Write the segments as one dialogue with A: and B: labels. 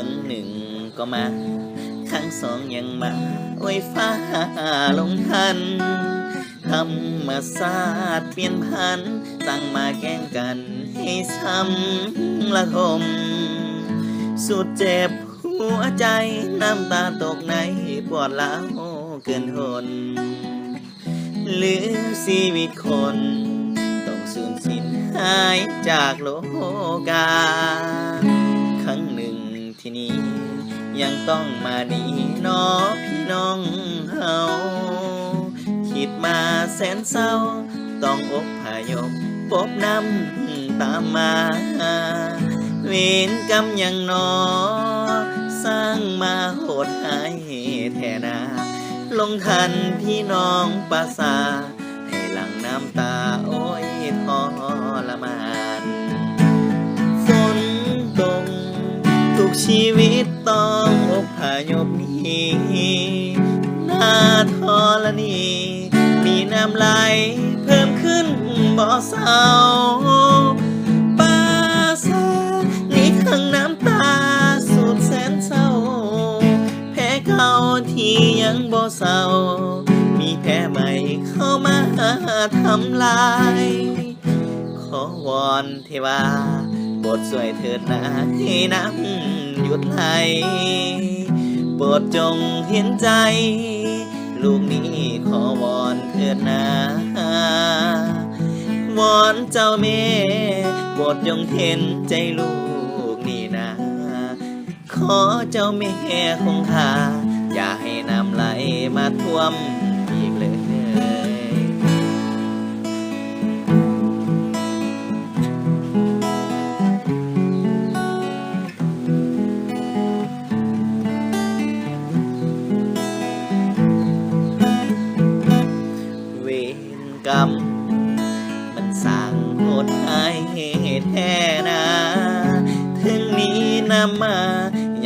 A: รั้งหนึ่งก็มาครั้งสองยังมาโอ้ยฟ้าลงทันธรรมศาสตร์เปลี่ยนพันสั่งมาแกล้งกันให้ช้ำละทมสุดเจ็บหัวใจน้ำตาตกในปวดร้าวเกินทนหรือชีวิตคนต้องสูญสิ้นหายจากโลกาครั้งหนึ่งที่นี้ยังต้องมาดีน้อพี่น้องเฮาคิดมาแสนเศร้าต้องอกพยพพบน้ำตามมาเวรกรรมยังนอสร้างมาโหดหายแท่นาลงทันพี่น้องปาสาให้หลังน้ำตาโอ้ยทรมานฝนตกทุกชีวิตต้องอบพยพหนีหน้าธรณีมีน้ำไหลเพิ่มขึ้นบ่เศร้าปาสานี่ทั้งน้ำตาสุดแสนเศร้าแพ้เขาที่ยังบ่เศร้ามีแพ้ใหม่เข้ามาทำลายขอวอนเทวาโปรดช่วยเถิดนะให้น้ำหยุดไหลโปรดจงเห็นใจลูกนี้ขอวอนเถิดนะวอนเจ้าแม่โปรดจงเห็นใจลูกนี่นะขอเจ้าแม่คงคาอย่าให้น้ำไหลมาท่วมอีกเลยเวรกรรมมันสร้างโหดหายแท้นาถึงนี้นำมา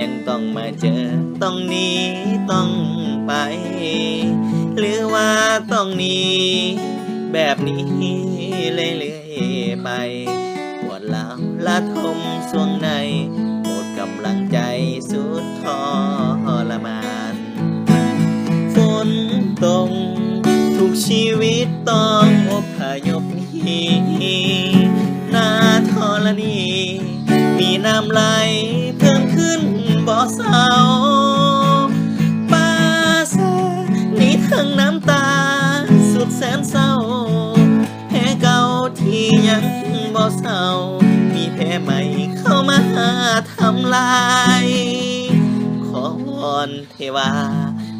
A: ยังต้องมาเจอต้องหนีต้องไปหรือว่าต้องหนีแบบนี้เรื่อยๆไปปวดร้าวละทมสวงในหมดกำลังใจสุดทรมานฝนตกทุกชีวิตต้องอพยพหนีหน้าธรณีมีน้ำไหลเพิ่มขึ้นบ่เศร้าปาสานี่ทั้งน้ำตาสุดแสนเศร้าแผลเก่าที่ยังบ่เศร้ามีแผลใหม่เข้ามาทำลายขอวอนเทวา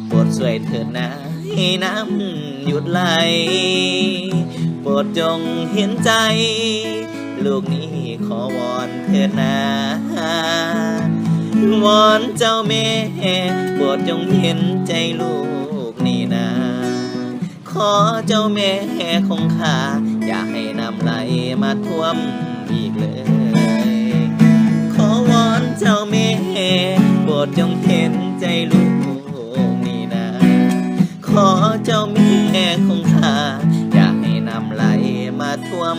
A: โปรดช่วยเถิดนะให้น้ำหยุดไหลโปรดจงเห็นใจลูกนี้ขอวอนเถิดนะวอนเจ้าแม่โปรดจงเห็นใจลูกนี่นะขอเจ้าแม่คงคาอย่าให้น้ำไหลมาท่วมอีกเลยขอวอนเจ้าแม่โปรดจงเห็นใจลูกนี่นะขอเจ้าแม่คงคาอย่าให้น้ำไหลมาท่วม